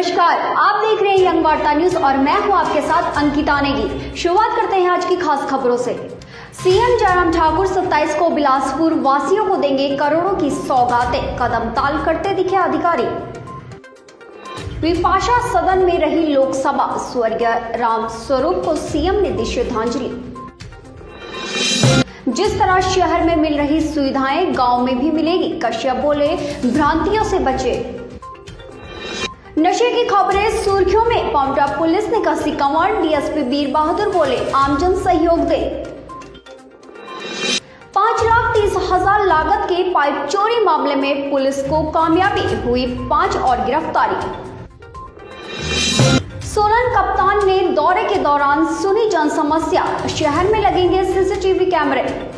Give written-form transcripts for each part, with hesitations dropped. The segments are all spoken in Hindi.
नमस्कार, आप देख रहे हैं यंग वार्ता न्यूज और मैं हूं आपके साथ अंकिता नेगी। शुरुआत करते हैं आज की खास खबरों से। सीएम जयराम ठाकुर 27 को बिलासपुर वासियों को देंगे करोड़ों की सौगातें, कदम ताल करते दिखे अधिकारी। विपाशा सदन में रही लोकसभा, स्वर्गीय राम स्वरूप को सीएम ने दी श्रद्धांजलि। जिस तरह शहर में मिल रही सुविधाएं गांव में भी मिलेगी, कश्यप बोले भ्रांतियों से बचे। नशे की खबरें सुर्खियों में, पांवटा पुलिस ने कसी कमांड, डीएसपी वीर बहादुर बोले आमजन सहयोग दे। 5,30,000 लागत के पाइप चोरी मामले में पुलिस को कामयाबी, हुई 5 और गिरफ्तारी। सोलन कप्तान ने दौरे के दौरान सुनी जन समस्या, शहर में लगेंगे सीसीटीवी कैमरे।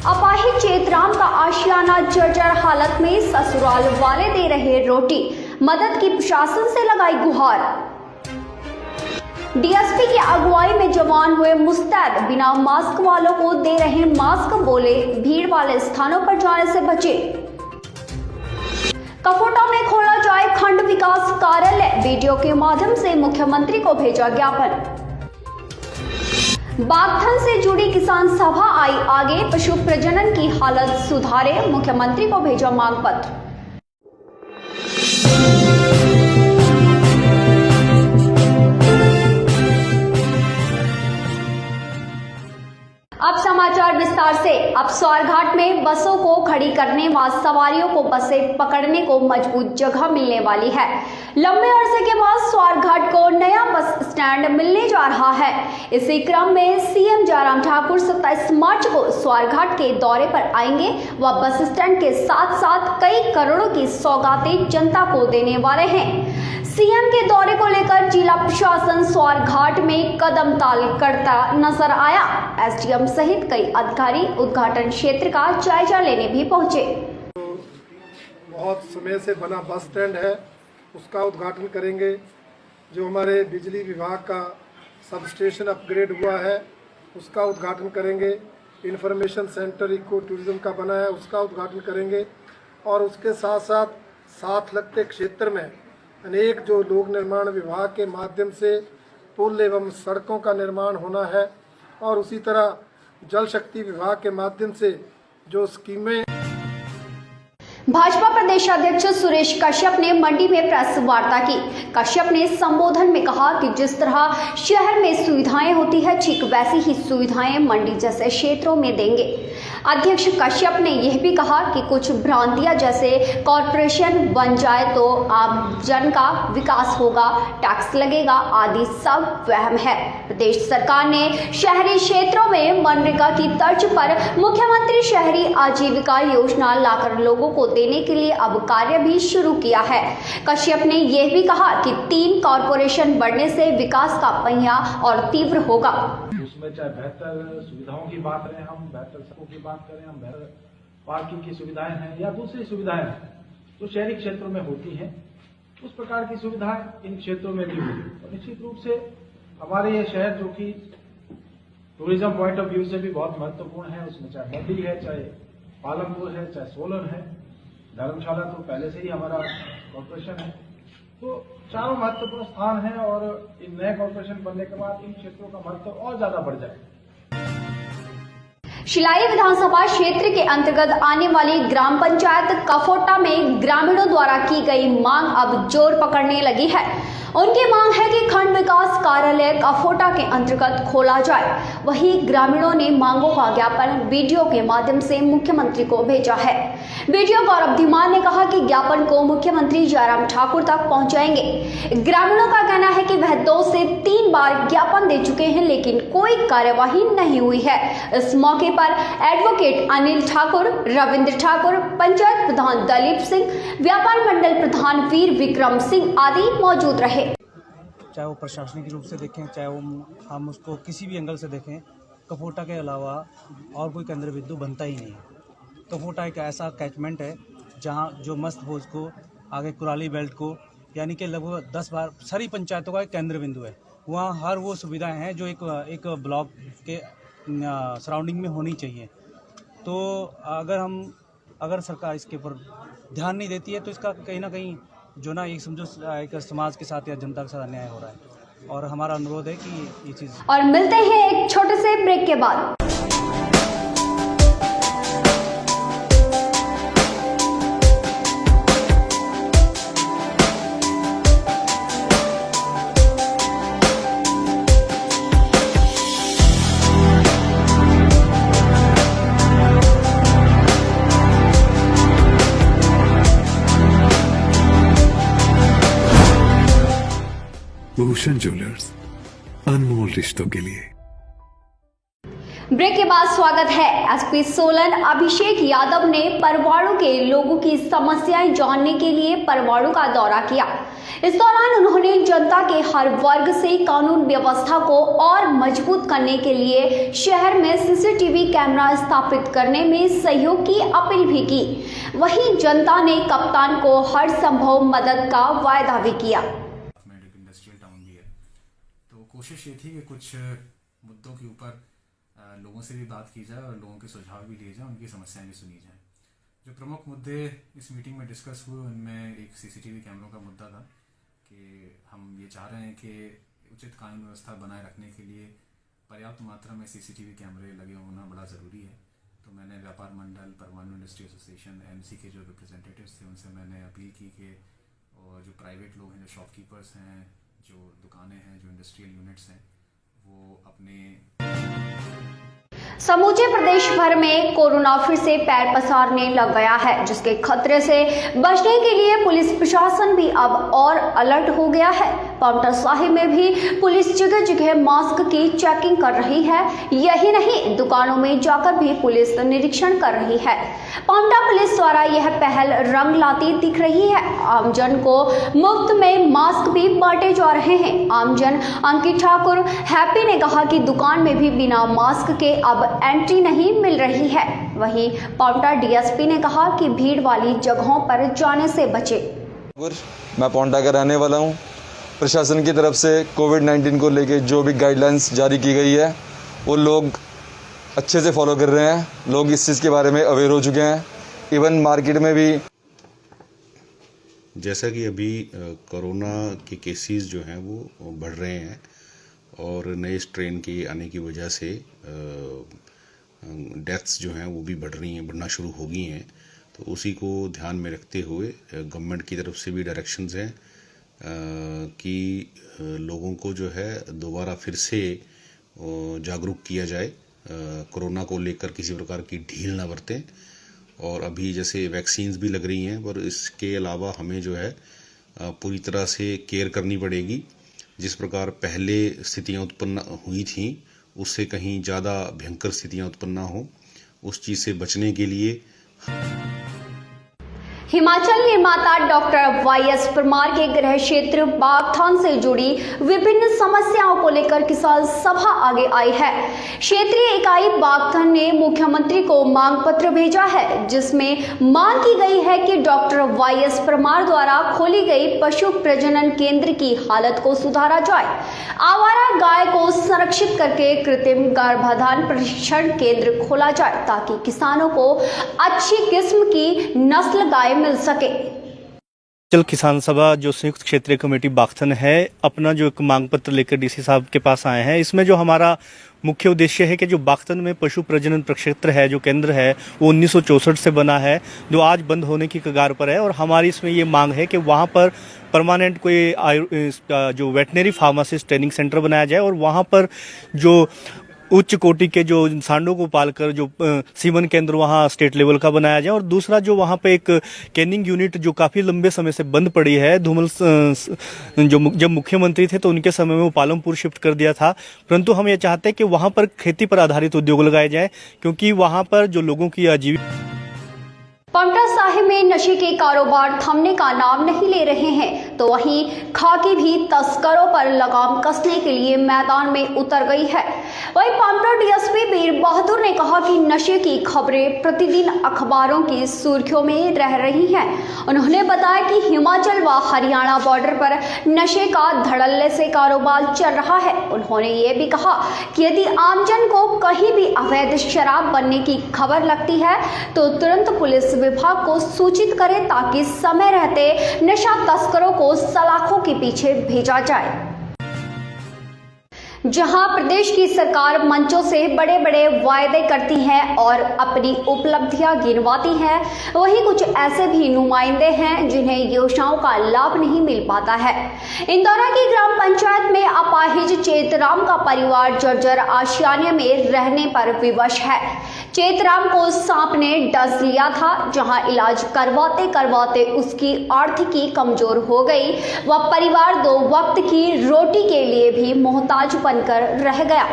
अपाहिज चेतराम का आशियाना जर्जर हालत में, ससुराल वाले दे रहे रोटी, मदद की प्रशासन से लगाई गुहार। डीएसपी की अगुवाई में जवान हुए मुस्तैद, बिना मास्क वालों को दे रहे मास्क, बोले भीड़ वाले स्थानों पर जाने से बचे। कफोटा में खोला जाए खंड विकास कार्यालय, वीडियो के माध्यम से मुख्यमंत्री को भेजा ज्ञापन। बागथन से जुड़ी किसान सभा आई आगे, पशु प्रजनन की हालत सुधारे, मुख्यमंत्री को भेजा मांग पत्र। अब समाचार विस्तार से। अब स्वारघाट में बसों को खड़ी करने व सवारियों को बसें पकड़ने को मजबूत जगह मिलने वाली है। लंबे अरसे के बाद स्वारघाट को नया बस स्टैंड मिलने जा रहा है। इसी क्रम में सीएम जयराम ठाकुर 27 मार्च को स्वारघाट के दौरे पर आएंगे व बस स्टैंड के साथ साथ कई करोड़ों की सौगातें जनता को देने वाले हैं। सीएम के दौरे को लेकर जिला प्रशासन स्वारघाट में कदम ताल करता नजर आया। एसडीएम सहित कई अधिकारी उद्घाटन क्षेत्र का जायजा लेने भी पहुंचे। बहुत समय से बना बस स्टैंड है, उसका उद्घाटन करेंगे। जो हमारे बिजली विभाग का सब स्टेशन अपग्रेड हुआ है, उसका उद्घाटन करेंगे। इंफॉर्मेशन सेंटर इको टूरिज्म का बना है, उसका उद्घाटन करेंगे। और उसके साथ साथ साथ लगते क्षेत्र में अनेक जो लोक निर्माण विभाग के माध्यम से पुल एवं सड़कों का निर्माण होना है, और उसी तरह जल शक्ति विभाग के माध्यम से जो स्कीमें। भाजपा प्रदेश अध्यक्ष सुरेश कश्यप ने मंडी में प्रेस वार्ता की। कश्यप ने संबोधन में कहा कि जिस तरह शहर में सुविधाएं होती है, ठीक वैसी ही सुविधाएं मंडी जैसे क्षेत्रों में देंगे। अध्यक्ष कश्यप ने यह भी कहा कि कुछ भ्रांतियां, जैसे कॉरपोरेशन बन जाए तो आम जन का विकास होगा, टैक्स लगेगा आदि सब वहम है। प्रदेश सरकार ने शहरी क्षेत्रों में मनरेगा की तर्ज पर मुख्यमंत्री शहरी आजीविका योजना लाकर लोगों को देने के लिए अब कार्य भी शुरू किया है। कश्यप ने यह भी कहा कि 3 कॉरपोरेशन बढ़ने से विकास का पहिया और तीव्र होगा। उसमें चाहे बेहतर सुविधाओं की बात करें, हम बेहतर सड़कों की बात करें, हम बेहतर पार्किंग की सुविधाएं हैं या दूसरी सुविधाएं हैं जो शहरी क्षेत्रों में होती हैं, उस प्रकार की सुविधाएं इन क्षेत्रों में भी होगी। और निश्चित रूप से हमारे ये शहर जो कि टूरिज्म पॉइंट ऑफ व्यू से भी बहुत महत्वपूर्ण है, उसमें चाहे मंडी है, चाहे पालमपुर है, चाहे सोलन है, धर्मशाला तो पहले से ही हमारा कॉर्पोरेशन है, तो चारों महत्वपूर्ण स्थान हैं। और इन नए कॉर्पोरेशन बनने के बाद इन क्षेत्रों का महत्व और ज्यादा बढ़ जाएगा। शिलाई विधानसभा क्षेत्र के अंतर्गत आने वाली ग्राम पंचायत कफोटा में ग्रामीणों द्वारा की गई मांग अब जोर पकड़ने लगी है। उनकी मांग है कि खंड विकास कार्यालय कफोटा के अंतर्गत खोला जाए। वहीं ग्रामीणों ने मांगों का ज्ञापन वीडियो के माध्यम से मुख्यमंत्री को भेजा है। वीडियो गौरव धीमान ने कहा कि ज्ञापन को मुख्यमंत्री जयराम ठाकुर तक पहुंचाएंगे। ग्रामीणों का कहना है कि वह 2 से 3 बार ज्ञापन दे चुके हैं, लेकिन कोई कार्यवाही नहीं हुई है। इस मौके पर एडवोकेट अनिल ठाकुर, रविंद्र ठाकुर, पंचायत प्रधान दलीप सिंह, व्यापार मंडल प्रधान वीर विक्रम सिंह आदि मौजूद रहे। चाहे वो प्रशासनिक रूप से देखें, चाहे वो हम उसको किसी भी एंगल से देखें, कफोटा के अलावा और कोई केंद्र बिंदु बनता ही नहीं है। कफोटा एक ऐसा कैचमेंट है जहां जो मस्त भोज को, आगे कुराली बेल्ट को, यानी कि लगभग 10 बार सारी पंचायतों का एक केंद्र बिंदु है। वहाँ हर वो सुविधाएं हैं जो एक ब्लॉक के सराउंडिंग में होनी चाहिए। तो अगर सरकार इसके ऊपर ध्यान नहीं देती है तो इसका कहीं ना कहीं जो ना एक समझो एक समाज के साथ या जनता के साथ अन्याय हो रहा है। और हमारा अनुरोध है कि ये चीज़। और मिलते हैं एक छोटे से ब्रेक के बाद। भूषण ज्वेलर्स, अनमोल रिश्तों के लिए। ब्रेक के बाद स्वागत है। एसपी सोलन अभिषेक यादव ने परवाणु के लोगों की समस्याएं जानने के लिए परवाणु का दौरा किया। इस दौरान उन्होंने जनता के हर वर्ग से कानून व्यवस्था को और मजबूत करने के लिए शहर में सीसीटीवी कैमरा स्थापित करने में सहयोग की अपील भी की। वहीं जनता ने कप्तान को हर संभव मदद का वायदा भी किया। इंडस्ट्रियल टाउन भी है, तो कोशिश ये थी कि कुछ मुद्दों के ऊपर लोगों से भी बात की जाए और लोगों के सुझाव भी लिए जाए, उनकी समस्याएं भी सुनी जाए। जो प्रमुख मुद्दे इस मीटिंग में डिस्कस हुए उनमें एक सीसीटीवी कैमरों का मुद्दा था कि हम ये चाह रहे हैं कि उचित कानून व्यवस्था बनाए रखने के लिए पर्याप्त मात्रा में सीसीटीवी कैमरे लगे होना बड़ा ज़रूरी है। तो मैंने व्यापार मंडल, परवाणु इंडस्ट्री एसोसिएशन, एमसी के जो रिप्रेजेंटेटिव्स थे उनसे मैंने अपील की कि और जो प्राइवेट लोग हैं, जो शॉपकीपर्स हैं, जो दुकानें हैं, जो इंडस्ट्रियल यूनिट्स हैं, वो अपने समूचे प्रदेश भर में कोरोना फिर से पैर पसारने लग गया है, जिसके खतरे से बचने के लिए पुलिस प्रशासन भी अब और अलर्ट हो गया है। पांवटा साहिब में भी पुलिस जगह जगह मास्क की चेकिंग कर रही है। यही नहीं, दुकानों में जाकर भी पुलिस निरीक्षण कर रही है। पांवटा पुलिस द्वारा यह पहल रंग लाती दिख रही है। आमजन को मुफ्त में मास्क भी बांटे जा रहे हैं। आमजन अंकित ठाकुर हैप्पी ने कहा कि दुकान में भी बिना मास्क के अब एंट्री नहीं मिल रही है। वहीं पांवटा डीएसपी ने कहा कि भीड़ वाली जगहों पर जाने से बचे। मैं पांवटा का रहने वाला हूं। प्रशासन की तरफ से कोविड-19 को लेकर जो भी गाइडलाइंस जारी की गई है वो लोग अच्छे से फॉलो कर रहे हैं। लोग इस चीज़ के बारे में अवेयर हो चुके हैं। इवन मार्केट में भी जैसा कि अभी कोरोना के केसेस जो हैं वो बढ़ रहे हैं और नए स्ट्रेन के आने की वजह से डेथ्स जो हैं वो भी बढ़ना शुरू हो गई हैं। तो उसी को ध्यान में रखते हुए गवर्नमेंट की तरफ से भी डायरेक्शंस हैं कि लोगों को जो है दोबारा फिर से जागरूक किया जाए, कोरोना को लेकर किसी प्रकार की ढील ना बरतें। और अभी जैसे वैक्सीन्स भी लग रही हैं, पर इसके अलावा हमें जो है पूरी तरह से केयर करनी पड़ेगी। जिस प्रकार पहले स्थितियां उत्पन्न हुई थीं उससे कहीं ज़्यादा भयंकर स्थितियां उत्पन्न ना हो, उस चीज़ से बचने के लिए हिमाचल निर्माता डॉक्टर वाईएस परमार के गृह क्षेत्र बागथान से जुड़ी विभिन्न समस्याओं को लेकर किसान सभा आगे आई है। क्षेत्रीय इकाई बागथान ने मुख्यमंत्री को मांग पत्र भेजा है, जिसमें मांग की गई है कि डॉक्टर वाईएस परमार द्वारा खोली गई पशु प्रजनन केंद्र की हालत को सुधारा जाए। आवारा गाय को संरक्षित करके कृत्रिम गर्भाधान प्रशिक्षण केंद्र खोला जाए ताकि किसानों को अच्छी किस्म की नस्ल गाय मिल सके। हिमाचल किसान सभा जो संयुक्त क्षेत्रीय कमेटी बागथन है अपना जो एक मांग पत्र लेकर डीसी साहब के पास आए हैं। इसमें जो हमारा मुख्य उद्देश्य है कि जो बागथन में पशु प्रजनन प्रक्षेत्र है, जो केंद्र है, वो 1964 से बना है, जो आज बंद होने की कगार पर है। और हमारी इसमें ये मांग है कि वहाँ पर परमानेंट कोई जो वेटनरी फार्मासिस्ट ट्रेनिंग सेंटर बनाया जाए और वहाँ पर जो उच्च कोटि के जो सांडों को पालकर जो सीमन केंद्र वहाँ स्टेट लेवल का बनाया जाए। और दूसरा जो वहाँ पे एक कैनिंग यूनिट जो काफ़ी लंबे समय से बंद पड़ी है, धूमल जो जब मुख्यमंत्री थे तो उनके समय में वो पालमपुर शिफ्ट कर दिया था, परंतु हम ये चाहते हैं कि वहाँ पर खेती पर आधारित उद्योग लगाए जाए, क्योंकि वहाँ पर जो लोगों की आजीविका। पांवटा साहिब में नशे के कारोबार थमने का नाम नहीं ले रहे हैं। तो वहीं खाकी भी तस्करों पर लगाम कसने के लिए मैदान में उतर गई है। वहीं पांवटा डीएसपी वीर बहादुर ने कहा कि नशे की खबरें प्रतिदिन अखबारों की सुर्खियों में रह रही हैं। उन्होंने बताया कि हिमाचल व हरियाणा बॉर्डर पर नशे का धड़ल्ले से कारोबार चल रहा है। उन्होंने ये भी कहा कि यदि आमजन को कहीं भी अवैध शराब बनने की खबर लगती है तो तुरंत पुलिस विभाग को सूचित करें ताकि समय रहते नशा तस्करों को सलाखों के पीछे भेजा जाए। जहां प्रदेश की सरकार मंचों से बड़े बड़े वायदे करती है और अपनी उपलब्धियां गिनवाती है, वहीं कुछ ऐसे भी नुमाइंदे हैं जिन्हें योजनाओं का लाभ नहीं मिल पाता है। इंदौरा की ग्राम पंचायत में अपाहिज चेतराम का परिवार जर्जर आशियाने में रहने पर विवश है। चेतराम को सांप ने डस लिया था, जहां इलाज करवाते करवाते उसकी आर्थिकी कमजोर हो गई। वह परिवार 2 वक्त की रोटी के लिए भी मोहताज बनकर रह गया।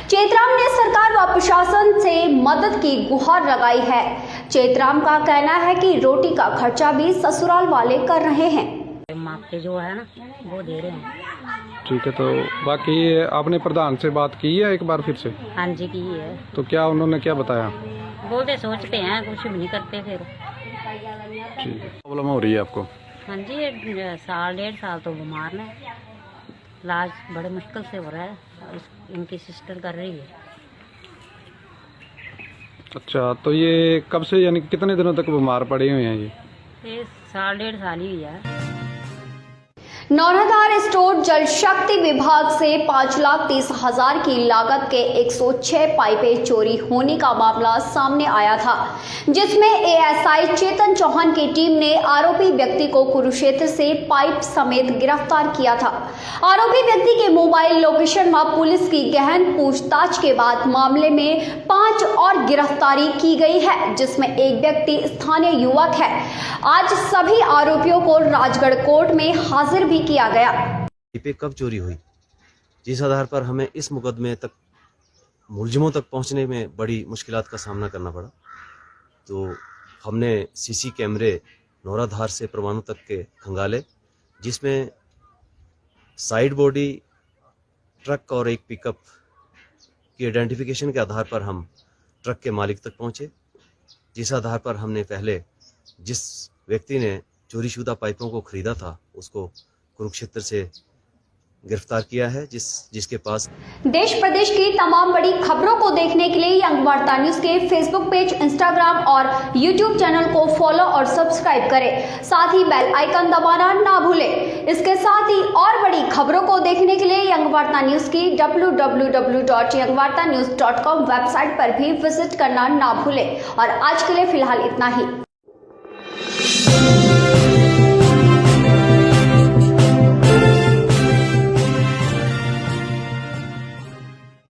चेतराम ने सरकार व प्रशासन से मदद की गुहार लगाई है। चेतराम का कहना है कि रोटी का खर्चा भी ससुराल वाले कर रहे हैं। मापते जो है ना वो दे रहे हैं। ठीक है, तो बाकी आपने प्रधान से बात की है एक बार फिर से? हाँ जी की है। तो क्या उन्होंने क्या बताया? बोलते सोचते हैं, कुछ भी नहीं करते फिर। ठीक है, प्रॉब्लम हो रही है आपको? हाँ जी, 1.5 साल तो बीमार है, इलाज बड़े मुश्किल से हो रहा है, इनकी सिस्टर कर रही है। अच्छा, तो ये कब से यानी कितने दिनों तक बीमार पड़े हुए हैं? ये 1.5 साल ही हुआ है। नौराधार स्टोर जल शक्ति विभाग से 5,30,000 की लागत के 106 पाइपें चोरी होने का मामला सामने आया था, जिसमें एएसआई चेतन चौहान की टीम ने आरोपी व्यक्ति को कुरुक्षेत्र से पाइप समेत गिरफ्तार किया था। आरोपी व्यक्ति के मोबाइल लोकेशन व पुलिस की गहन पूछताछ के बाद मामले में 5 और गिरफ्तारी की गई है, जिसमें एक व्यक्ति स्थानीय युवक है। आज सभी आरोपियों को राजगढ़ कोर्ट में हाजिर भी किया गया। पे कब चोरी हुई, जिस आधार पर हमें इस मुकदमे तक मुलजिमों तक पहुंचने में बड़ी मुश्किलात का सामना करना पड़ा, तो हमने सीसी कैमरे नौराधार से परवाणु तक के खंगाले, जिसमें साइड बॉडी ट्रक और एक पिकअप की आइडेंटिफिकेशन के आधार पर हम ट्रक के मालिक तक पहुंचे, जिस आधार पर हमने पहले जिस व्यक्ति ने चोरीशुदा पाइपों को खरीदा था उसको कुरुक्षेत्र से गिरफ्तार किया है, जिसके पास। देश प्रदेश की तमाम बड़ी खबरों को देखने के लिए यंग वार्ता न्यूज के फेसबुक पेज, इंस्टाग्राम और यूट्यूब चैनल को फॉलो और सब्सक्राइब करें। साथ ही बेल आइकन दबाना ना भूलें। इसके साथ ही और बड़ी खबरों को देखने के लिए यंग वार्ता न्यूज की www.yangwartanews.com वेबसाइट पर भी विजिट करना ना भूलें। और आज के लिए फिलहाल इतना ही।